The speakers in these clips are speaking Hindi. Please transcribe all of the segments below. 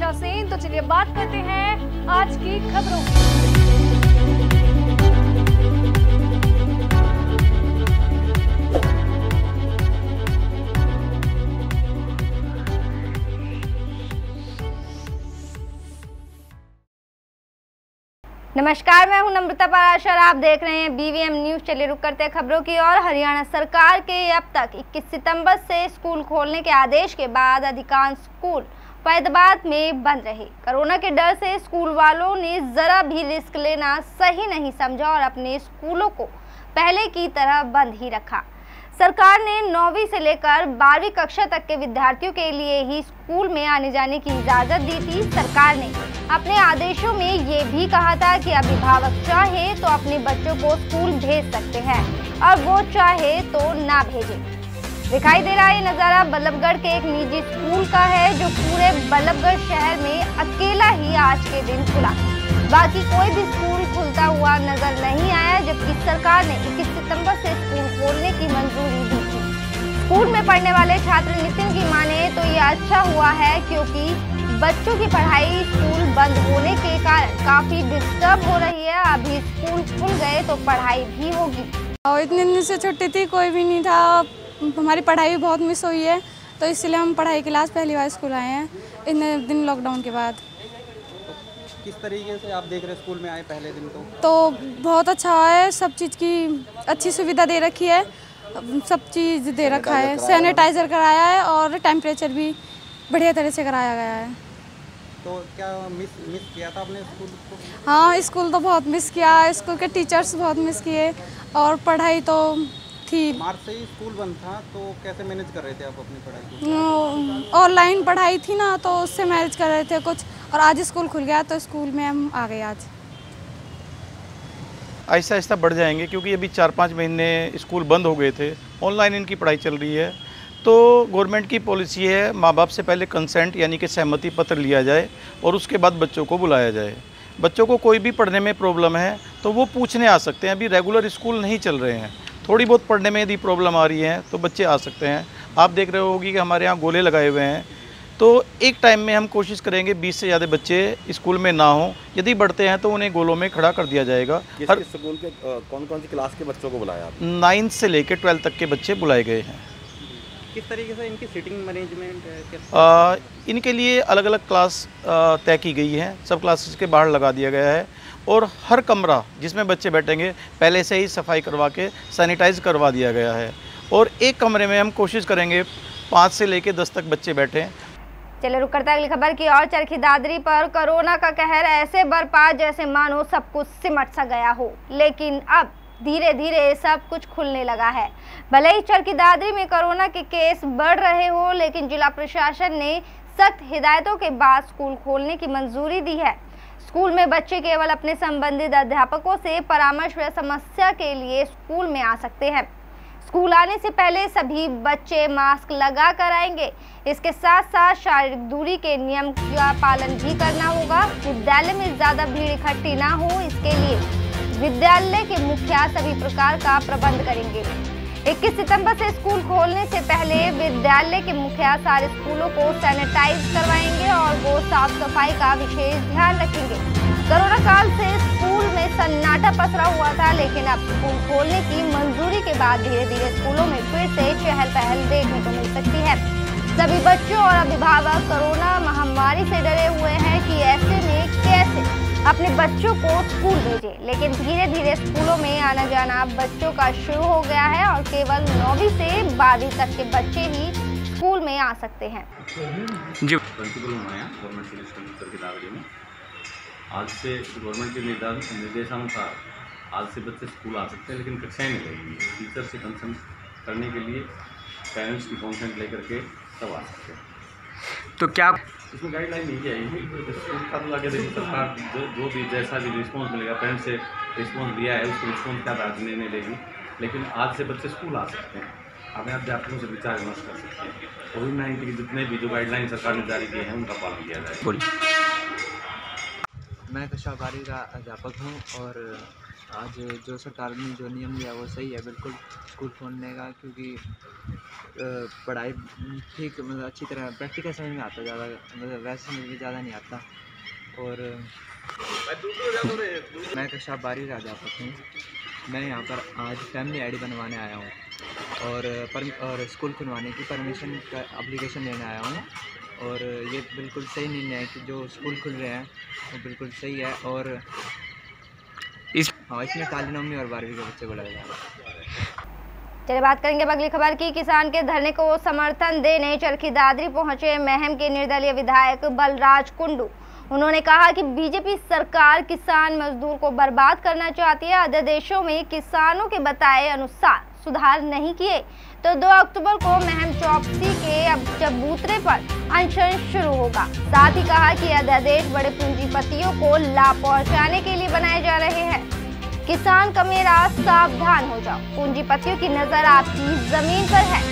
वर्षा सेन। तो चलिए बात करते हैं आज की खबरों की। नमस्कार, मैं हूं नम्रता पराशर, आप देख रहे हैं BVM न्यूज। चलिए रुक करते हैं खबरों की ओर। हरियाणा सरकार के अब तक 21 सितंबर से स्कूल खोलने के आदेश के बाद अधिकांश स्कूल फैजाबाद में बंद रहे। कोरोना के डर से स्कूल वालों ने जरा भी रिस्क लेना सही नहीं समझा और अपने स्कूलों को पहले की तरह बंद ही रखा। सरकार ने 9वीं से लेकर 12वीं कक्षा तक के विद्यार्थियों के लिए ही स्कूल में आने जाने की इजाजत दी थी। सरकार ने अपने आदेशों में ये भी कहा था कि अभिभावक चाहे तो अपने बच्चों को स्कूल भेज सकते हैं और वो चाहे तो ना भेजे। दिखाई दे रहा ये नज़ारा बल्लभगढ़ के एक निजी स्कूल का है, जो पूरे बल्लभगढ़ शहर में अकेला ही आज के दिन खुला। बाकी कोई भी स्कूल खुलता हुआ नजर नहीं आया, जबकि सरकार ने 21 सितंबर से स्कूल खोलने की मंजूरी दी थी। स्कूल में पढ़ने वाले छात्र नितिन की माने तो ये अच्छा हुआ है, क्योंकि बच्चों की पढ़ाई स्कूल बंद होने के कारण काफी डिस्टर्ब हो रही है। अभी स्कूल खुल गए तो पढ़ाई भी होगी। और इतने दिन से छुट्टी थी, कोई भी नहीं था, हमारी पढ़ाई भी बहुत मिस हुई है, तो इसलिए हम पढ़ाई क्लास पहली बार स्कूल आए हैं इतने दिन लॉकडाउन के बाद। किस तरीके से आप देख रहे हैं स्कूल में आए पहले दिन? तो बहुत अच्छा है, सब चीज़ की अच्छी सुविधा दे रखी है, सब चीज़ दे रखा है, सैनिटाइजर कराया है और टेम्परेचर भी बढ़िया तरह से कराया गया है। तो क्या मिस किया था आपने स्कूल को? हाँ, स्कूल तो बहुत मिस किया, स्कूल के टीचर्स बहुत मिस किए और पढ़ाई तो थी। मार्च से ही स्कूल बंद था, तो कैसे मैनेज कर रहे थे आप अपनी पढ़ाई को? ऑनलाइन पढ़ाई थी ना, तो उससे मैनेज कर रहे थे कुछ, और आज स्कूल खुल गया तो स्कूल में हम आ गए। आज आहिस्ता आहिस्ता बढ़ जाएंगे, क्योंकि अभी 4-5 महीने स्कूल बंद हो गए थे, ऑनलाइन इनकी पढ़ाई चल रही है। तो गवर्नमेंट की पॉलिसी है, माँ बाप से पहले कंसेंट यानी कि सहमति पत्र लिया जाए और उसके बाद बच्चों को बुलाया जाए। बच्चों को कोई भी पढ़ने में प्रॉब्लम है तो वो पूछने आ सकते हैं। अभी रेगुलर स्कूल नहीं चल रहे हैं, थोड़ी बहुत पढ़ने में यदि प्रॉब्लम आ रही है तो बच्चे आ सकते हैं। आप देख रहे होगी कि हमारे यहाँ गोले लगाए हुए हैं, तो एक टाइम में हम कोशिश करेंगे 20 से ज़्यादा बच्चे स्कूल में ना हो। यदि बढ़ते हैं तो उन्हें गोलों में खड़ा कर दिया जाएगा। हर स्कूल के कौन कौन सी क्लास के बच्चों को बुलाया आपने? 9 से लेकर 12 तक के बच्चे बुलाए गए हैं। किस तरीके से इनकी सीटिंग मैनेजमेंट है? इनके लिए अलग अलग क्लास तय की गई है, सब क्लासेस के बाहर लगा दिया गया है और हर कमरा जिसमें बच्चे बैठेंगे पहले से ही सफाई करवा के सैनिटाइज करवा दिया गया है। और एक कमरे में हम कोशिश करेंगे 5 से लेकर 10 तक बच्चे बैठें। चलिए रुक करते हैं अगली खबर की ओर। चरखी दादरी पर कोरोना का कहर ऐसे बरपा जैसे मानो सब कुछ सिमट सा गया हो, लेकिन अब धीरे धीरे सब कुछ खुलने लगा है। भले ही चरखी दादरी में कोरोना के केस बढ़ रहे हो, लेकिन जिला प्रशासन ने सख्त हिदायतों के बाद स्कूल खोलने की मंजूरी दी है। स्कूल में बच्चे केवल अपने संबंधित अध्यापकों से परामर्श व समस्या के लिए स्कूल में आ सकते हैं। स्कूल आने से पहले सभी बच्चे मास्क लगा कर आएंगे। इसके साथ साथ शारीरिक दूरी के नियम का पालन भी करना होगा। विद्यालय में ज्यादा भीड़ इकट्ठी ना हो, इसके लिए विद्यालय के मुखिया सभी प्रकार का प्रबंध करेंगे। 21 सितंबर से स्कूल खोलने से पहले विद्यालय के मुखिया सारे स्कूलों को सैनिटाइज करवाएंगे और वो साफ सफाई का विशेष ध्यान रखेंगे। कोरोना काल से स्कूल में सन्नाटा पसरा हुआ था, लेकिन अब स्कूल खोलने की मंजूरी के बाद धीरे धीरे स्कूलों में फिर से चहल पहल देखने को मिल सकती है। सभी बच्चों और अभिभावक कोरोना महामारी से डरे हुए हैं कि ऐसे में कैसे अपने बच्चों को स्कूल भेजें, लेकिन धीरे धीरे स्कूलों में आना जाना बच्चों का शुरू हो गया है और केवल 9वीं से 12वीं तक के बच्चे ही स्कूल में आ सकते हैं। जी प्रिंसिपल हमारे यहाँ गवर्नमेंट चरखी दादरी में आज से गवर्नमेंट के निर्देशानुसार आज से बच्चे स्कूल आ सकते हैं, लेकिन कक्षाएं नहीं लगेंगी। टीचर से कंसर्न करने के लिए पेरेंट्स की कॉन्सेंट लेकर के सब आ सकते हैं। तो क्या इसमें गाइडलाइन नहीं आएगी, स्कूल का तो आगे देखिए सरकार जो भी जैसा भी रिस्पॉन्स मिलेगा, पेरेंट्स से रिस्पॉन्स दिया है उसको रिस्पॉन्स क्या निर्णय लेगी। लेकिन आज से बच्चे स्कूल आ सकते हैं, अपने अध्यापकों से विचार विमर्श कर सकते हैं। कोविड-19 के जितने भी जो गाइडलाइन सरकार ने जारी किए हैं उनका पालन किया जाए। बोलिए। मैं कक्षा 12वीं का अध्यापक हूँ और आज जो सरकार ने जो नियम लिया वो सही है बिल्कुल स्कूल खोलने का, क्योंकि पढ़ाई ठीक मतलब अच्छी तरह प्रैक्टिकल समझ में आता ज़्यादा, मतलब वैसे समझ में ज़्यादा नहीं आता। और मैं कक्षा 12वीं का अध्यापक हूँ। मैं यहाँ पर आज फैमिली आईडी बनवाने आया हूँ और स्कूल खुलवाने की परमिशन का एप्लीकेशन लेने आया हूँ। और ये बिल्कुल सही निर्णय है कि जो स्कूल खुल रहे हैं वो बिल्कुल सही है। और इसमें काली नवमी और 12वीं के बच्चे बुलाए जा रहे हैं। चलिए बात करेंगे अब अगली खबर की। किसान के धरने को समर्थन देने चरखी दादरी पहुंचे महम के निर्दलीय विधायक बलराज कुंडू। उन्होंने कहा कि बीजेपी सरकार किसान मजदूर को बर्बाद करना चाहती है। अध्यादेशों में किसानों के बताए अनुसार सुधार नहीं किए तो 2 अक्टूबर को महम चौकसी के चबूतरे पर अनशन शुरू होगा। साथ ही कहा कि अध्यादेश बड़े पूंजीपतियों को लाभ पहुंचाने के लिए बनाए जा रहे हैं। किसान का मेरा सावधान हो जाओ, पूंजीपतियों की नजर आपकी जमीन पर है।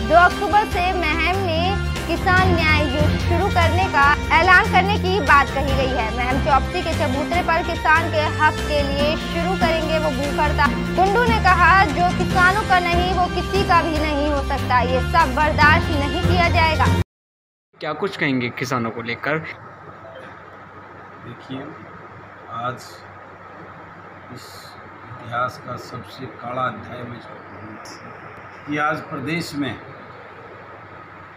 2 अक्टूबर से महम में किसान न्याय युद्ध शुरू करने का ऐलान करने की बात कही गई है। महम चौकसी के चबूतरे पर किसान के हक के लिए शुरू करेंगे वो भूख हड़ताल। कुंडू ने कहा जो किसानों का नहीं वो किसी का भी नहीं हो सकता, ये सब बर्दाश्त नहीं किया जाएगा। क्या कुछ कहेंगे किसानों को लेकर? देखिए, आज इस इतिहास का सबसे कड़ा अध्याय में कि आज प्रदेश में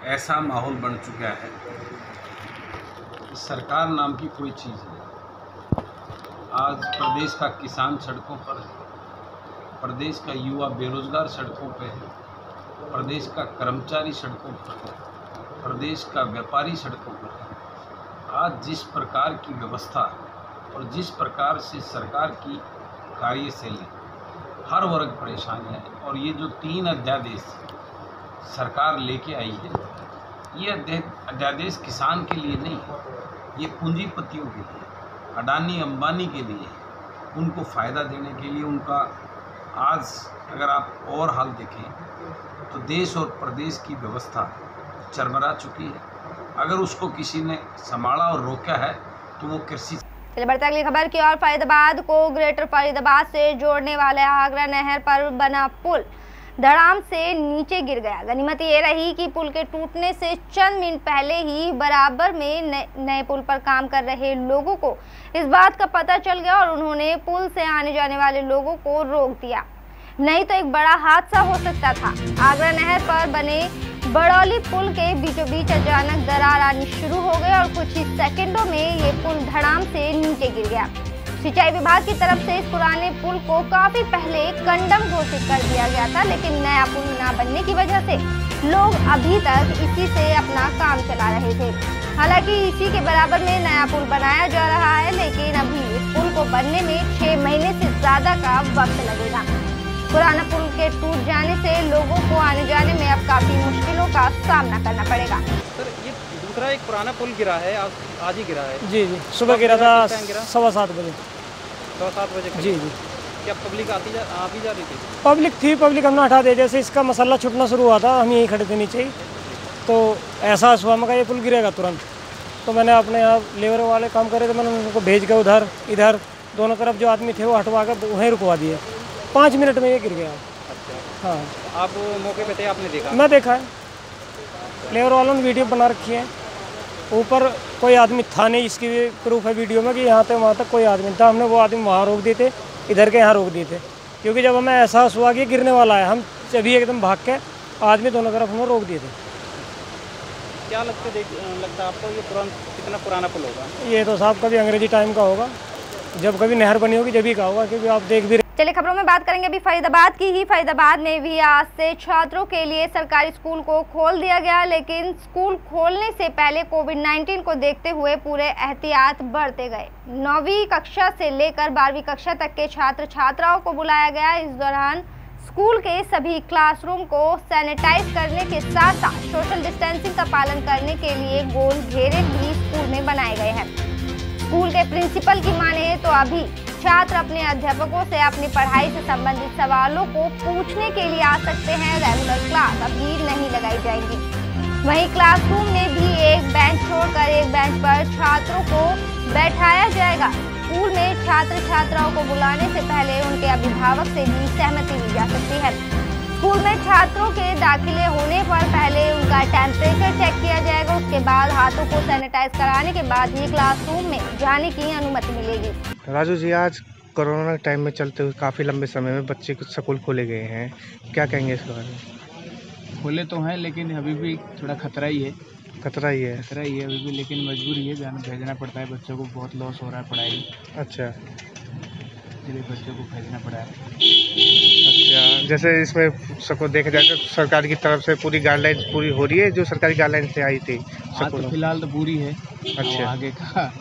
ऐसा माहौल बन चुका है कि सरकार नाम की कोई चीज़ नहीं। आज प्रदेश का किसान सड़कों पर है, प्रदेश का युवा बेरोजगार सड़कों पर है, प्रदेश का कर्मचारी सड़कों पर है, प्रदेश का व्यापारी सड़कों पर है। आज जिस प्रकार की व्यवस्था और जिस प्रकार से सरकार की कार्यशैली, हर वर्ग परेशान है। और ये जो 3 अध्यादेश सरकार लेके आई है, ये अध्यादेश किसान के लिए नहीं है, ये पूंजीपतियों के लिए, अडानी अंबानी के लिए, उनको फ़ायदा देने के लिए। उनका आज अगर आप और हाल देखें तो देश और प्रदेश की व्यवस्था चरमरा चुकी है। अगर उसको किसी ने संभाला और रोका है तो वो कृषि। चलिए बढ़ते अगली खबर की ओर। फरीदाबाद को ग्रेटर फरीदाबाद से जोड़ने वाले आगरा नहर पर बना पुल धड़ाम से नीचे गिर गया। गनीमत ये रही कि पुल के टूटने से चंद मिनट पहले ही बराबर में नए पुल पर काम कर रहे लोगों को इस बात का पता चल गया और उन्होंने पुल से आने जाने वाले लोगों को रोक दिया, नहीं तो एक बड़ा हादसा हो सकता था। आगरा नहर पर बने बड़ौली पुल के बीचों बीच अचानक दरार आनी शुरू हो गई और कुछ ही सेकंडों में ये पुल धड़ाम से नीचे गिर गया। सिंचाई विभाग की तरफ से इस पुराने पुल को काफी पहले कंडम घोषित कर दिया गया था, लेकिन नया पुल न बनने की वजह से लोग अभी तक इसी से अपना काम चला रहे थे। हालांकि इसी के बराबर में नया पुल बनाया जा रहा है, लेकिन अभी इस पुल को बनने में 6 महीने से ज्यादा का वक्त लगेगा। पुराना पुल के टूट जाने से लोगों को आने जाने में अब काफी मुश्किलों का सामना करना पड़ेगा। सर, ये दूसरा एक पुराना पुल गिरा है, आज ही गिरा है? जी जी, सुबह गिरा था 7:15 बजे। 7:15 बजे? जी जी। क्या पब्लिक आ भी जा रही थी? पब्लिक थी, पब्लिक हमने हटा दिया। जैसे इसका मसाला छूटना शुरू हुआ था, हम यहीं खड़े थे नीचे ही, तो एहसास हुआ मैं ये पुल गिरेगा तुरंत। तो मैंने अपने यहाँ लेबर वाले काम कर रहे थे, मैंने उनको भेज के उधर इधर दोनों तरफ जो आदमी थे वो हटवा कर वहीं रुकवा दिए। 5 मिनट में ये गिर गया। अच्छा, हाँ। आप मौके पे थे, आपने देखा? मैं देखा है, लेबर वालों ने वीडियो बना रखी है। ऊपर कोई आदमी था नहीं, इसकी भी प्रूफ है वीडियो में कि यहाँ तक वहाँ तक कोई आदमी था। हमने वो आदमी वहाँ रोक दिए थे, इधर के यहाँ रोक दिए थे, क्योंकि जब हमें एहसास हुआ कि गिरने वाला है, हम सभी एकदम भाग के आदमी दोनों तरफ हमें रोक दिए थे। क्या लगता है आपको ये कितना पुराना पुल होगा? ये तो साहब कभी अंग्रेजी टाइम का होगा, जब कभी नहर बनी होगी जब ही का होगा, क्योंकि आप देख भी। चलिए खबरों में बात करेंगे अभी फरीदाबाद की ही। फरीदाबाद में भी आज से छात्रों के लिए सरकारी स्कूल को खोल दिया गया, लेकिन स्कूल खोलने से पहले कोविड-19 को देखते हुए पूरे एहतियात बरते गए। 9वीं कक्षा से लेकर 12वीं कक्षा तक के छात्र छात्राओं को बुलाया गया। इस दौरान स्कूल के सभी क्लासरूम को सैनिटाइज करने के साथ साथ सोशल डिस्टेंसिंग का पालन करने के लिए गोल घेरे भी स्कूल में बनाए गए हैं। स्कूल के प्रिंसिपल की माने तो अभी छात्र अपने अध्यापकों से अपनी पढ़ाई से संबंधित सवालों को पूछने के लिए आ सकते हैं। रेगुलर क्लास अभी नहीं लगाई जाएगी। वहीं क्लासरूम में भी एक बेंच छोड़कर एक बेंच पर छात्रों को बैठाया जाएगा। स्कूल में छात्र छात्राओं को बुलाने से पहले उनके अभिभावक से भी सहमति ली जा सकती है। स्कूल में छात्रों के दाखिले होने पर पहले उनका टेम्परेचर चेक किया जाएगा। उसके बाद हाथों को सैनिटाइज कराने के बाद ही क्लासरूम में जाने की अनुमति मिलेगी। राजू जी, आज कोरोना टाइम में चलते हुए काफ़ी लंबे समय में बच्चे स्कूल खोले गए हैं, क्या कहेंगे इस बारे में? खोले तो हैं लेकिन अभी भी थोड़ा खतरा ही है अभी भी, लेकिन मजबूरी है, जाना भेजना पड़ता है। बच्चों को बहुत लॉस हो रहा है पढ़ाई। अच्छा, इसलिए बच्चों को भेजना पड़ा है। अच्छा, जैसे इसमें सबको देखा जाए तो सरकार की तरफ से पूरी गाइडलाइंस पूरी हो रही है जो सरकारी गाइडलाइंस से आई थी? तो फिलहाल तो पूरी है। अच्छा, आगे का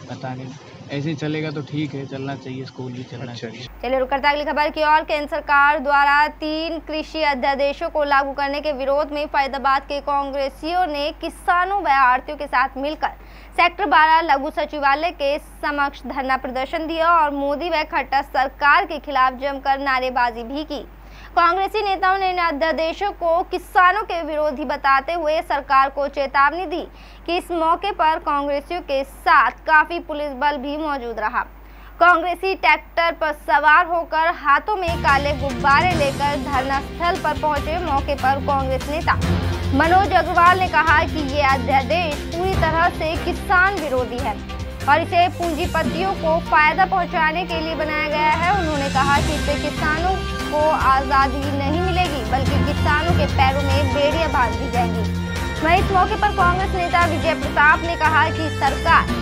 पता नहीं, ऐसे ही चलेगा तो ठीक है, चलना चाहिए, स्कूल भी चलना चाहिए। चलिए रुक करते अगली खबर की ओर। केंद्र सरकार द्वारा 3 कृषि अध्यादेशों को लागू करने के विरोध में फरीदाबाद के कांग्रेसियों ने किसानों व आढ़तियों के साथ मिलकर सेक्टर 12 लघु सचिवालय के समक्ष धरना प्रदर्शन दिया और मोदी व खट्टर सरकार के खिलाफ जमकर नारेबाजी भी की। कांग्रेसी नेताओं ने इन अध्यादेशों को किसानों के विरोधी बताते हुए सरकार को चेतावनी दी कि इस मौके पर कांग्रेसियों के साथ काफी पुलिस बल भी मौजूद रहा। कांग्रेसी ट्रैक्टर पर सवार होकर हाथों में काले गुब्बारे लेकर धरना स्थल पर पहुंचे। मौके पर कांग्रेस नेता मनोज अग्रवाल ने कहा कि ये अध्यादेश पूरी तरह से किसान विरोधी है और इसे पूंजीपतियों को फायदा पहुंचाने के लिए बनाया गया है। उन्होंने कहा कि इससे किसानों को आजादी नहीं मिलेगी बल्कि किसानों के पैरों में बेड़ियां बांध दी जाएंगी। वहीं इस मौके पर कांग्रेस नेता विजय प्रताप ने कहा कि सरकार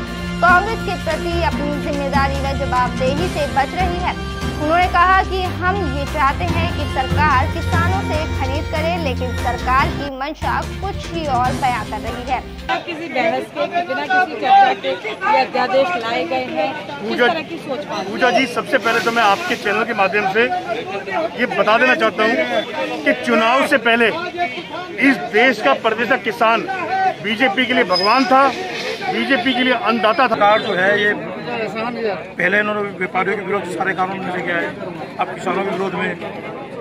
कांग्रेस के प्रति अपनी जिम्मेदारी व जवाबदेही से बच रही है। उन्होंने कहा कि हम ये चाहते हैं कि सरकार किसानों से खरीद करे, लेकिन सरकार की मंशा कुछ ही और बयां कर रही है। किसी बहस के बिना किसी चर्चा के ये अध्यादेश लाए गए हैं, किस तरह की सोच? पूजा जी, सबसे पहले तो मैं आपके चैनल के माध्यम से ये बता देना चाहता हूँ कि चुनाव से पहले इस देश का प्रदेश का किसान बीजेपी के लिए भगवान था, बीजेपी के लिए अन्नदाता था। सरकार जो है ये पहले इन्होंने व्यापारियों के विरोध सारे कानून में लेके आए, अब किसानों के विरोध में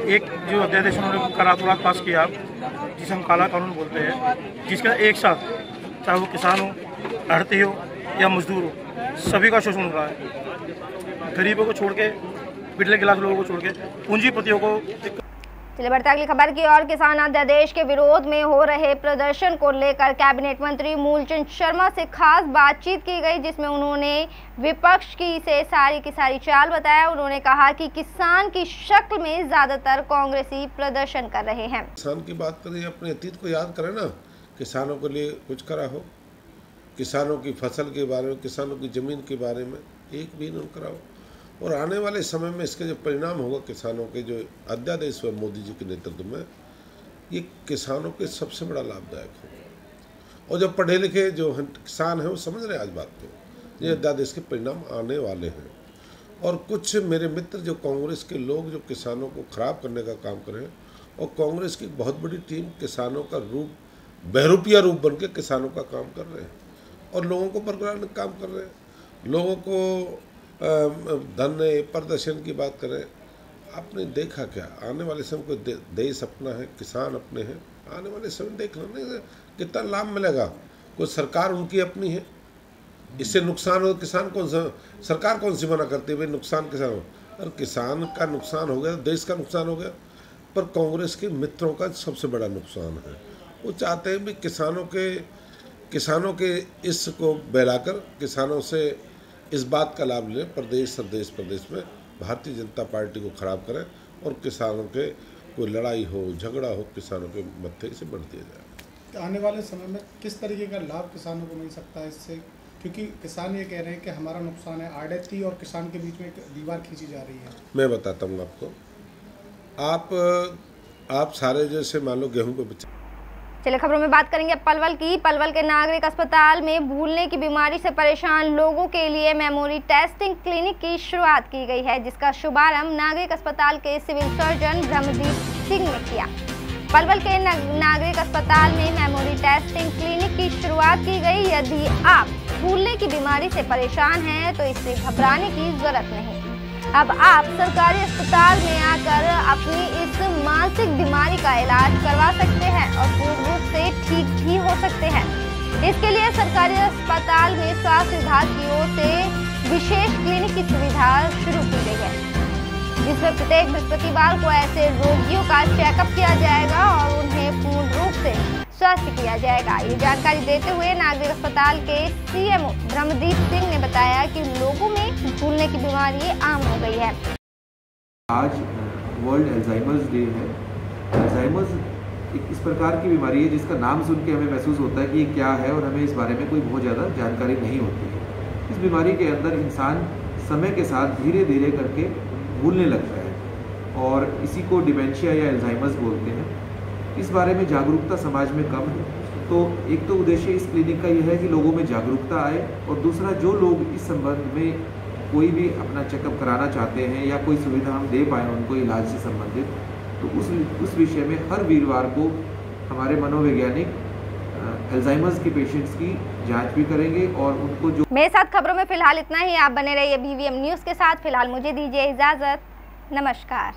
एक जो अध्यादेश उन्होंने करार पास किया जिसे हम काला कानून बोलते हैं, जिसका एक साथ चाहे वो किसान हो, आढ़ती हो या मजदूर हो, सभी का शोषण हो रहा है। गरीबों को छोड़ के, मिडिल क्लास लोगों को छोड़ के पूंजीपतियों को। चलिए बढ़ते अगली खबर की ओर। किसान अध्यादेश के विरोध में हो रहे प्रदर्शन को लेकर कैबिनेट मंत्री मूलचंद शर्मा से खास बातचीत की गई, जिसमें उन्होंने विपक्ष की से सारी की सारी चाल बताया। उन्होंने कहा कि किसान की शक्ल में ज्यादातर कांग्रेसी प्रदर्शन कर रहे हैं। किसान की बात करें, अपने अतीत को याद करें ना, किसानों के लिए कुछ करा हो, किसानों की फसल के बारे में, किसानों की ज़मीन के बारे में एक भी नहीं करा हो। और आने वाले समय में इसके जो परिणाम होगा, किसानों के जो अध्यादेश हुआ मोदी जी के नेतृत्व में, ये किसानों के सबसे बड़ा लाभदायक होगा। और जो पढ़े लिखे जो किसान हैं वो समझ रहे हैं आज बात को, ये अध्यादेश के परिणाम आने वाले हैं। और कुछ मेरे मित्र जो कांग्रेस के लोग जो किसानों को ख़राब करने का काम कर रहे हैं, और कांग्रेस की बहुत बड़ी टीम किसानों का बहरूपिया रूप बन के किसानों का काम कर रहे हैं और लोगों को बरकरार काम कर रहे हैं। लोगों को धरने प्रदर्शन की बात करें, आपने देखा क्या आने वाले समय को देश अपना है, किसान अपने हैं, आने वाले समय देखना नहीं कितना लाभ मिलेगा। कोई सरकार उनकी अपनी है, इससे नुकसान हो, किसान कौन सा, सरकार कौन सी मना करती है भाई नुकसान किसान हो? अगर किसान का नुकसान हो गया, देश का नुकसान हो गया। पर कांग्रेस के मित्रों का सबसे बड़ा नुकसान है। वो चाहते हैं भी किसानों के इसको बहलाकर किसानों से इस बात का लाभ लें, प्रदेश में भारतीय जनता पार्टी को खराब करें और किसानों के कोई लड़ाई हो, झगड़ा हो, किसानों के मत्थे से बढ़ दिया जाए। आने वाले समय में किस तरीके का लाभ किसानों को मिल सकता है इससे? क्योंकि किसान ये कह रहे हैं कि हमारा नुकसान है, आढ़ती और किसान के बीच में एक दीवार खींची जा रही है। मैं बताता हूँ आपको, आप सारे जैसे मान लो गेहूँ को बेच। चलिए खबरों में बात करेंगे पलवल की। पलवल के नागरिक अस्पताल में भूलने की बीमारी से परेशान लोगों के लिए मेमोरी टेस्टिंग क्लिनिक की शुरुआत की गई है, जिसका शुभारंभ नागरिक अस्पताल के सिविल सर्जन ब्रह्मदीप सिंह ने किया। पलवल के नागरिक अस्पताल में मेमोरी टेस्टिंग क्लिनिक की शुरुआत की गई। यदि आप भूलने की बीमारी से परेशान हैं तो इससे घबराने की जरूरत नहीं। अब आप सरकारी अस्पताल में आकर अपनी इस मानसिक बीमारी का इलाज करवा सकते हैं और पूर्ण रूप से ठीक भी हो सकते हैं। इसके लिए सरकारी अस्पताल में स्वास्थ्य विभाग की ओर से विशेष क्लिनिक की सुविधा शुरू की गई है, जिसमें प्रत्येक बृहस्पतिवार को ऐसे रोगियों का चेकअप किया जाएगा और उन्हें पूर्ण रूप से स्वस्थ किया जाएगा। ये जानकारी देते हुए नागरिक अस्पताल के सीएमओ ब्रह्मदीप सिंह ने बताया कि लोगों में भूलने की बीमारी आम हो गई है। आज वर्ल्ड अल्जाइमर्स डे है। अल्जाइमर्स एक इस प्रकार की बीमारी है जिसका नाम सुन के हमें महसूस होता है कि ये क्या है और हमें इस बारे में कोई बहुत ज़्यादा जानकारी नहीं होती है। इस बीमारी के अंदर इंसान समय के साथ धीरे धीरे करके भूलने लगता है और इसी को डिमेंशिया या अल्जाइमर्स बोलते हैं। इस बारे में जागरूकता समाज में कम है, तो एक तो उद्देश्य इस क्लिनिक का यह है कि लोगों में जागरूकता आए और दूसरा जो लोग इस संबंध में कोई भी अपना चेकअप कराना चाहते हैं या कोई सुविधा हम दे पाएँ उनको इलाज से संबंधित, तो उस विषय में हर वीरवार को हमारे मनोवैज्ञानिक अल्जाइमर्स के पेशेंट्स की जांच भी करेंगे और उनको जो। मेरे साथ खबरों में फिलहाल इतना ही। आप बने रहिए BVM न्यूज़ के साथ। फिलहाल मुझे दीजिए इजाज़त। नमस्कार।